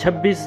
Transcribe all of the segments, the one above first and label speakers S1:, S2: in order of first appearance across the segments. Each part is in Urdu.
S1: 26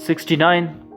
S1: 69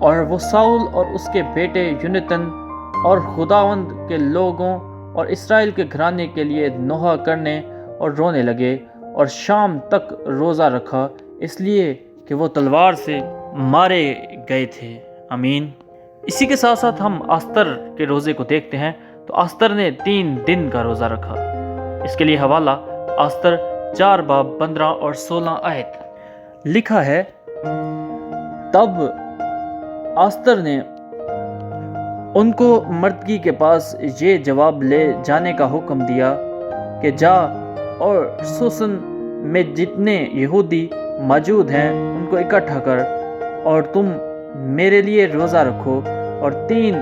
S1: اور وہ ساؤل اور اس کے بیٹے یونتن اور خداوند کے لوگوں اور اسرائیل کے گھرانے کے لیے نوحہ کرنے اور رونے لگے اور شام تک روزہ رکھا، اس لیے کہ وہ تلوار سے مارے گئے تھے۔ آمین۔ اسی کے ساتھ ساتھ ہم آستر کے روزے کو دیکھتے ہیں تو آستر نے 3 دن کا روزہ رکھا۔ اس کے لیے حوالہ آستر 4 باب 15 اور 16 آیت۔ لکھا ہے، تب آستر نے ان کو مردکی کے پاس یہ جواب لے جانے کا حکم دیا کہ جا اور سوسن میں جتنے یہودی موجود ہیں ان کو اکٹھا کر، اور تم میرے لیے روزہ رکھو، اور 3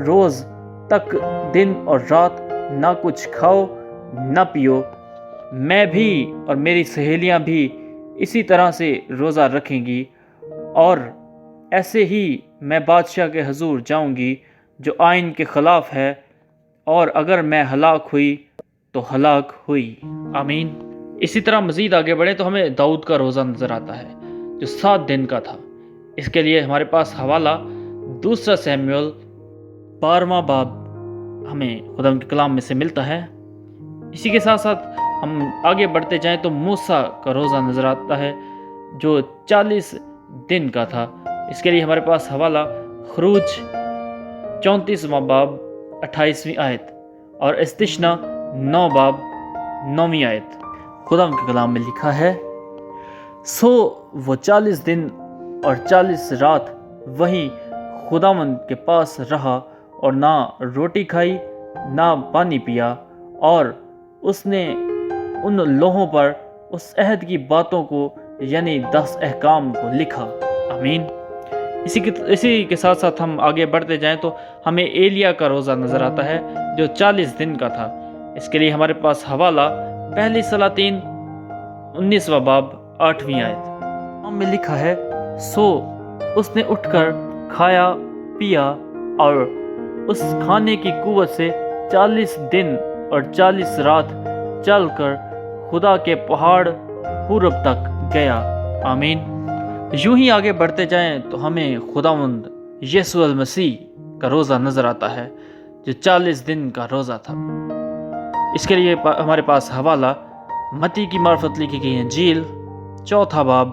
S1: روز تک دن اور رات نہ کچھ کھاؤ نہ پیو۔ میں بھی اور میری سہیلیاں بھی اسی طرح سے روزہ رکھیں گی، اور ایسے ہی میں بادشاہ کے حضور جاؤں گی جو آئین کے خلاف ہے، اور اگر میں ہلاک ہوئی تو ہلاک ہوئی۔ آمین۔ اسی طرح مزید آگے بڑھیں تو ہمیں داؤد کا روزہ نظر آتا ہے جو 7 دن کا تھا۔ اس کے لیے ہمارے پاس حوالہ 2 سیموئیل 12واں باب ہمیں خدا کے کلام میں سے ملتا ہے۔ اسی کے ساتھ ساتھ ہم آگے بڑھتے جائیں تو موسیٰ کا روزہ نظر آتا ہے جو 40 دن کا تھا۔ اس کے لیے ہمارے پاس حوالہ خروج 34واں باب 28ویں آیت اور استثنا 9 باب 9ویں آیت۔ خدا کے کلام میں لکھا ہے، سو وہ 40 دن اور 40 رات وہیں خداوند کے پاس رہا، اور نہ روٹی کھائی نہ پانی پیا، اور اس نے ان لوحوں پر اس عہد کی باتوں کو یعنی 10 احکام کو لکھا۔ آمین۔ اسی کے ساتھ ساتھ ہم آگے بڑھتے جائیں تو ہمیں ایلیا کا روزہ نظر آتا ہے جو 40 دن کا تھا۔ اس کے لیے ہمارے پاس حوالہ پہلی سلاطین 19واں باب 8ویں آیت۔ ہم میں لکھا ہے، سو اس نے اٹھ کر کھایا پیا، اور اس کھانے کی قوت سے 40 دن اور 40 رات چل کر خدا کے پہاڑ حورب تک گیا۔ آمین۔ یوں ہی آگے بڑھتے جائیں تو ہمیں خداوند یسوع المسیح کا روزہ نظر آتا ہے جو 40 دن کا روزہ تھا۔ اس کے لیے ہمارے پاس حوالہ متی کی معرفت لکھی گئی انجیل 4 باب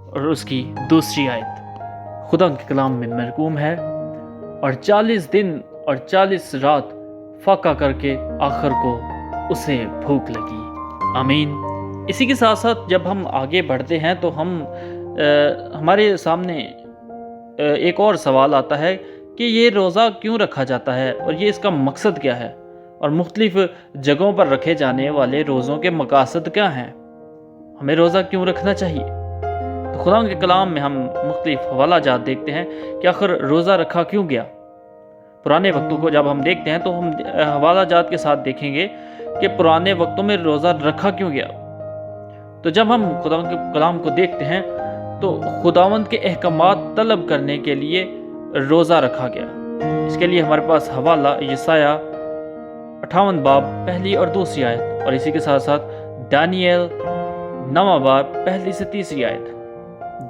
S1: اور اس کی 2 آیت۔ خدا کے کلام میں مرقوم ہے، اور 40 دن اور 40 رات فاقہ کر کے آخر کو اسے بھوک لگی۔ آمین۔ اسی کے ساتھ ساتھ جب ہم آگے بڑھتے ہیں تو ہمارے سامنے ایک اور سوال آتا ہے کہ یہ روزہ کیوں رکھا جاتا ہے اور یہ اس کا مقصد کیا ہے، اور مختلف جگہوں پر رکھے جانے والے روزوں کے مقاصد کیا ہیں، ہمیں روزہ کیوں رکھنا چاہیے۔ تو خدا کے کلام میں ہم مختلف حوالہ جات دیکھتے ہیں کہ آخر روزہ رکھا کیوں گیا۔ پرانے وقتوں کو جب ہم دیکھتے ہیں تو ہم حوالہ جات کے ساتھ دیکھیں گے کہ پرانے وقتوں میں روزہ رکھا کیوں گیا۔ تو جب ہم خدا کے کلام کو دیکھتے ہیں تو خداوند کے احکامات طلب کرنے کے لیے روزہ رکھا گیا۔ اس کے لیے ہمارے پاس حوالہ یسایہ 58 باب 1 اور 2 آیت، اور اسی کے ساتھ ساتھ دانیل 9 باب 1 سے 3 آیت۔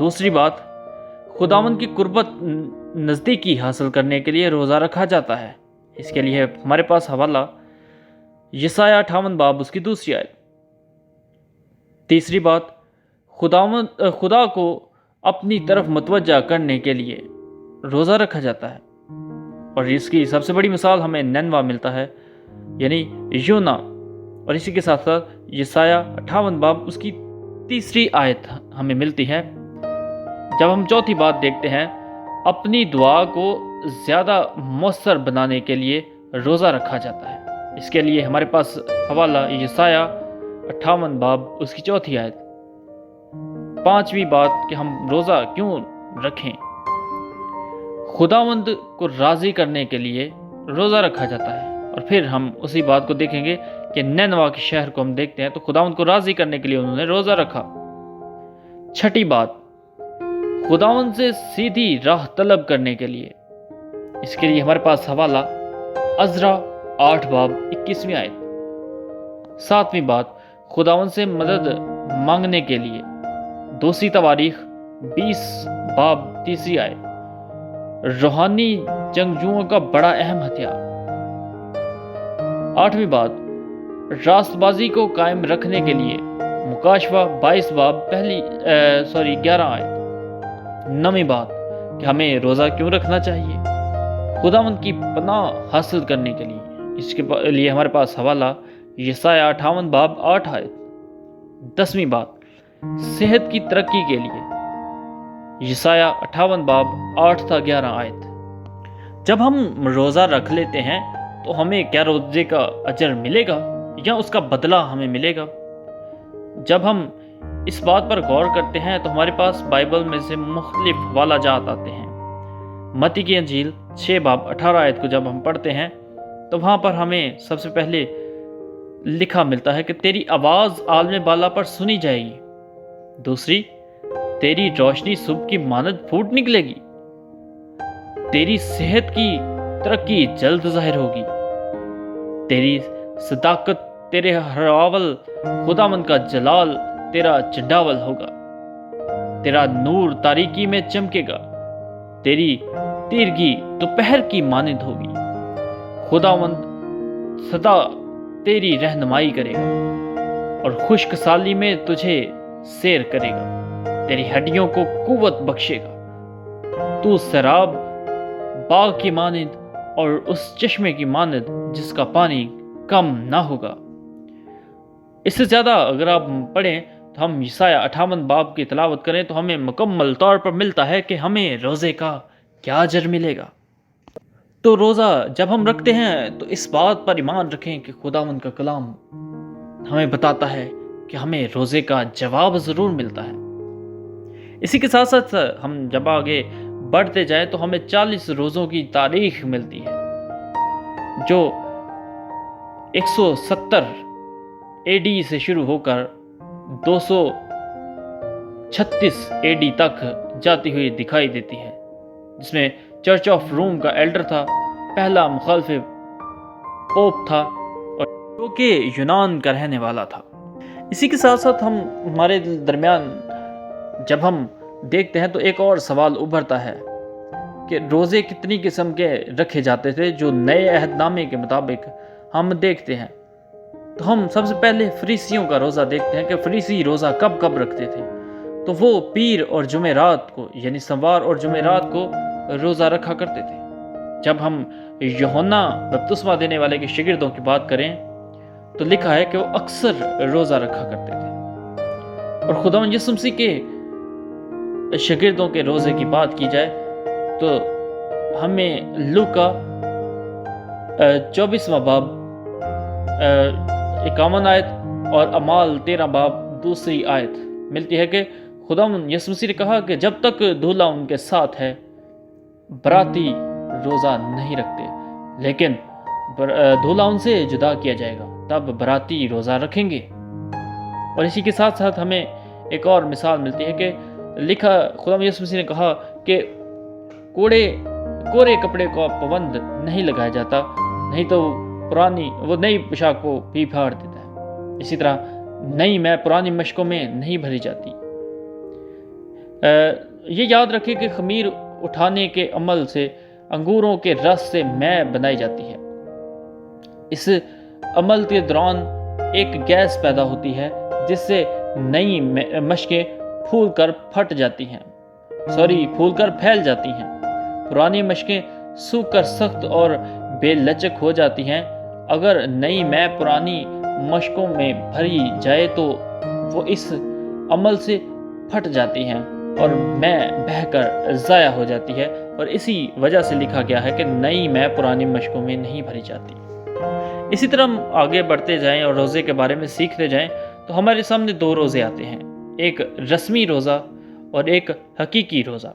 S1: دوسری بات، خداوند کی قربت نزدیکی حاصل کرنے کے لیے روزہ رکھا جاتا ہے۔ اس کے لیے ہمارے پاس حوالہ یسایہ 58 باب اس کی 2 آیت۔ تیسری بات، خدا کو اپنی طرف متوجہ کرنے کے لیے روزہ رکھا جاتا ہے، اور اس کی سب سے بڑی مثال ہمیں نینوا ملتا ہے یعنی یونا، اور اسی کے ساتھ ساتھ یسایہ 58 باب اس کی 3 آیت ہمیں ملتی ہے۔ جب ہم چوتھی بات دیکھتے ہیں، اپنی دعا کو زیادہ مؤثر بنانے کے لیے روزہ رکھا جاتا ہے۔ اس کے لیے ہمارے پاس حوالہ یسایہ 58 باب اس کی 4 آیت۔ پانچویں بات کہ ہم روزہ کیوں رکھیں، خداوند کو راضی کرنے کے لیے روزہ رکھا جاتا ہے، اور پھر ہم اسی بات کو دیکھیں گے کہ نینوا کے شہر کو ہم دیکھتے ہیں تو خداوند کو راضی کرنے کے لیے انہوں نے روزہ رکھا۔ چھٹی بات، خداوند سے سیدھی راہ طلب کرنے کے لیے۔ اس کے لیے ہمارے پاس حوالہ عزرا 8 باب 21 آیت۔ ساتویں بات، خداوند سے مدد مانگنے کے لیے۔ دوسری تواریخ 20 باب 3 آیت۔ روحانی جنگجوؤں کا بڑا اہم ہتھیار۔ 8ویں بات، راست بازی کو قائم رکھنے کے لیے مکاشفہ 22 باب 11 آیت۔ 9ویں بات کہ ہمیں روزہ کیوں رکھنا چاہیے؟ خداوند کی پناہ حاصل کرنے کے لیے۔ اس کے لیے ہمارے پاس حوالہ یسایہ 58 باب 8 آیت۔ 10ویں بات، صحت کی ترقی کے لیے یسایہ 58 باب 8 تا 11 آیت۔ جب ہم روزہ رکھ لیتے ہیں تو ہمیں کیا روزے کا اجر ملے گا یا اس کا بدلہ ہمیں ملے گا؟ جب ہم اس بات پر غور کرتے ہیں تو ہمارے پاس بائبل میں سے مختلف حوالہ جات آتے ہیں۔ متی کی انجیل 6 باب 18 آیت کو جب ہم پڑھتے ہیں تو وہاں پر ہمیں سب سے پہلے لکھا ملتا ہے کہ تیری آواز عالم بالا پر سنی جائے گی۔ دوسری، تیری روشنی صبح کی مانند پھوٹ نکلے گی۔ تیری صحت کی ترقی جلد ظاہر ہوگی۔ تیری صداقت، تیرے ہراول خداوند کا جلال تیرا چنڈاول ہوگا۔ تیرا نور تاریکی میں چمکے گا۔ تیری تیرگی دوپہر کی مانند ہوگی۔ خداوند سدا تیری رہنمائی کرے گا اور خشک سالی میں تجھے سیر کرے گا۔ تیری ہڈیوں کو قوت بخشے گا۔ تو سراب باغ کی مانند اور اس چشمے کی مانند جس کا پانی کم نہ ہوگا۔ اس سے زیادہ اگر آپ پڑھیں تو ہم یسایہ 58 باب کی تلاوت کریں تو ہمیں مکمل طور پر ملتا ہے کہ ہمیں روزے کا کیا اجر ملے گا۔ تو روزہ جب ہم رکھتے ہیں تو اس بات پر ایمان رکھیں کہ خداوند کا کلام ہمیں بتاتا ہے کہ ہمیں روزے کا جواب ضرور ملتا ہے۔ اسی کے ساتھ ساتھ ہم جب آگے بڑھتے جائیں تو ہمیں 40 روزوں کی تاریخ ملتی ہے جو 170 AD سے شروع ہو کر 236 AD تک جاتی ہوئی دکھائی دیتی ہے، جس میں چرچ آف روم کا ایلڈر تھا، پہلا مخالف پوپ تھا اور جو کہ یونان کا رہنے والا تھا۔ اسی کے ساتھ ساتھ ہمارے درمیان جب ہم دیکھتے ہیں تو ایک اور سوال ابھرتا ہے کہ روزے کتنی قسم کے رکھے جاتے تھے جو نئے عہد نامے کے مطابق ہم دیکھتے ہیں۔ تو ہم سب سے پہلے فریسیوں کا روزہ دیکھتے ہیں کہ فریسی روزہ کب کب رکھتے تھے۔ تو وہ پیر اور جمعرات کو یعنی سوار اور جمعرات کو روزہ رکھا کرتے تھے۔ جب ہم یوحنا بپتسمہ دینے والے کے شاگردوں کی بات کریں تو لکھا ہے کہ وہ اکثر روزہ رکھا کرتے تھے۔ اور خداوند یسوع مسیح کے شاگردوں کے روزے کی بات کی جائے تو ہمیں لوکا 24واں باب 51 آیت اور اعمال 13 باب 2 آیت ملتی ہے کہ خداوند یسوع مسیح نے کہا کہ جب تک دولہا ان کے ساتھ ہے براتی روزہ نہیں رکھتے، لیکن دولہا ان سے جدا کیا جائے گا تب براتی روزہ رکھیں گے۔ اور اسی کے ساتھ ساتھ ہمیں ایک اور مثال ملتی ہے کہ لکھا خداوند یسوع مسیح نے کہا کہ کورے کپڑے کو پابند نہیں لگایا جاتا، نہیں تو وہ نئی پوشاک کو بھی پھاڑ دیتا ہے۔ اسی طرح نئی میں پرانی مشکوں میں نہیں بھری جاتی۔ یہ یاد رکھیں کہ خمیر اٹھانے کے عمل سے انگوروں کے رس سے میں بنائی جاتی ہے۔ اس عمل کے دوران ایک گیس پیدا ہوتی ہے جس سے نئی مشکیں پھول کر پھیل جاتی ہیں۔ پرانی مشکیں سوکھ کر سخت اور بے لچک ہو جاتی ہیں۔ اگر نئی میں پرانی مشکوں میں بھری جائے تو وہ اس عمل سے پھٹ جاتی ہیں اور میں بہہ کر ضائع ہو جاتی ہے، اور اسی وجہ سے لکھا گیا ہے کہ نئی میں پرانی مشکوں میں نہیں بھری جاتی۔ اسی طرح ہم آگے بڑھتے جائیں اور روزے کے بارے میں سیکھتے جائیں تو ہمارے سامنے 2 روزے آتے ہیں، ایک رسمی روزہ اور ایک حقیقی روزہ۔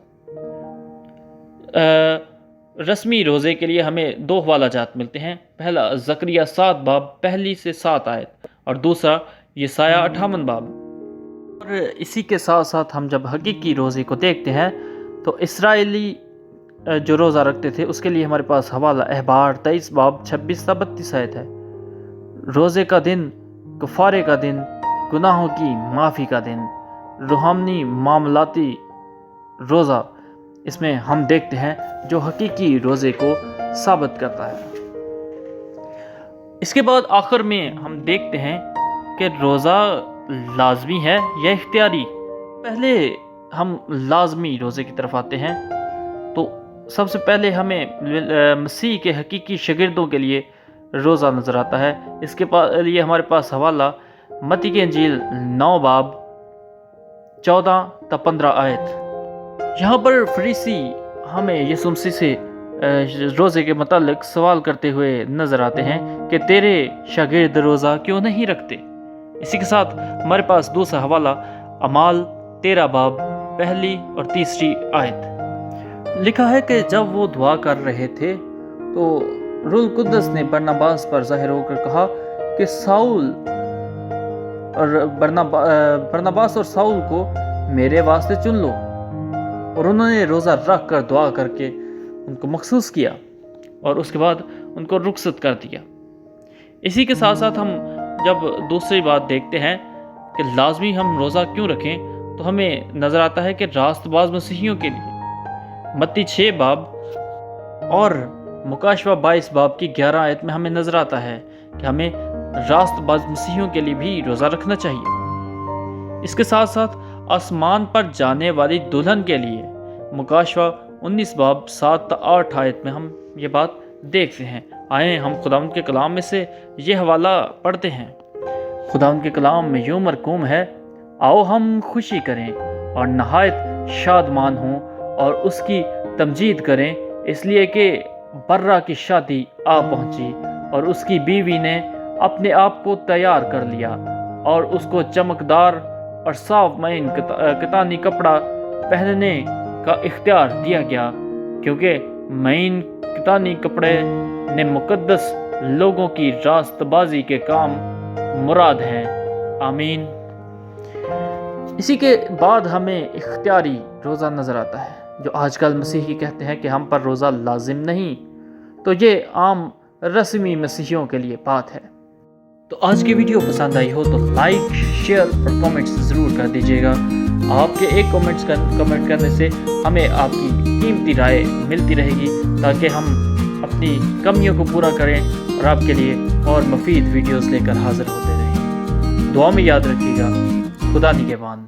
S1: رسمی روزے کے لیے ہمیں 2 حوالہ جات ملتے ہیں، پہلا زکریا 7 باب 1 سے 7 آیت اور دوسرا یسایہ 58 باب۔ اور اسی کے ساتھ ساتھ ہم جب حقیقی روزے کو دیکھتے ہیں تو اسرائیلی جو روزہ رکھتے تھے اس کے لیے ہمارے پاس حوالہ احبار 23 باب 26 تا 32 آیت ہے۔ روزے کا دن، کفارے کا دن، گناہوں کی معافی کا دن، روحانی معاملاتی روزہ، اس میں ہم دیکھتے ہیں جو حقیقی روزے کو ثابت کرتا ہے۔ اس کے بعد آخر میں ہم دیکھتے ہیں کہ روزہ لازمی ہے یا اختیاری۔ پہلے ہم لازمی روزے کی طرف آتے ہیں، تو سب سے پہلے ہمیں مسیح کے حقیقی شاگردوں کے لیے روزہ نظر آتا ہے۔ اس کے لیے ہمارے پاس حوالہ متی کی انجیل 9 باب 14 تا 15 آیت۔ یہاں پر فریسی ہمیں یسوع مسیح سے روزے کے متعلق سوال کرتے ہوئے نظر آتے ہیں کہ تیرے شاگرد روزہ کیوں نہیں رکھتے۔ اسی کے ساتھ ہمارے پاس دوسرا حوالہ اعمال 13 باب 1 اور 3 آیت۔ لکھا ہے کہ جب وہ دعا کر رہے تھے تو روح القدس نے برناباس پر ظاہر ہو کر کہا کہ برناباس اور ساؤل کو میرے واسطے چن لو، اور انہوں نے روزہ رکھ کر دعا کر کے ان کو مخصوص کیا اور اس کے بعد ان کو رخصت کر دیا۔ اسی کے ساتھ ساتھ ہم جب دوسری بات دیکھتے ہیں کہ لازمی ہم روزہ کیوں رکھیں، تو ہمیں نظر آتا ہے کہ راست باز مسیحیوں کے لیے متی 6 باب اور مکاشفہ 22 باب کی 11 آیت میں ہمیں نظر آتا ہے کہ ہمیں راست باز مسیحیوں کے لیے بھی روزہ رکھنا چاہیے۔ اس کے ساتھ ساتھ آسمان پر جانے والی دلہن کے لیے مکاشفہ 19 باب 7 تا 8 آیت میں ہم یہ بات دیکھتے ہیں۔ آئیں ہم خداوند کے کلام میں سے یہ حوالہ پڑھتے ہیں۔ خداوند کے کلام میں یوں مرقوم ہے، آؤ ہم خوشی کریں اور نہایت شادمان ہوں اور اس کی تمجید کریں، اس لیے کہ برہ کی شادی آ پہنچی اور اس کی بیوی نے اپنے آپ کو تیار کر لیا، اور اس کو چمکدار اور صاف معین کتانی کپڑا پہننے کا اختیار دیا گیا، کیونکہ معین کتانی کپڑے نے مقدس لوگوں کی راست بازی کے کام مراد ہیں۔ آمین۔ اسی کے بعد ہمیں اختیاری روزہ نظر آتا ہے، جو آج کل مسیحی کہتے ہیں کہ ہم پر روزہ لازم نہیں، تو یہ عام رسمی مسیحیوں کے لیے بات ہے۔ تو آج کی ویڈیو پسند آئی ہو تو لائک، شیئر اور کامنٹس ضرور کر دیجیے گا۔ آپ کے ایک کمنٹ کرنے سے ہمیں آپ کی قیمتی رائے ملتی رہے گی، تاکہ ہم اپنی کمیوں کو پورا کریں اور آپ کے لیے اور مفید ویڈیوز لے کر حاضر ہوتے رہیں۔ دعا میں یاد رکھیے گا۔ خدا نگہبان۔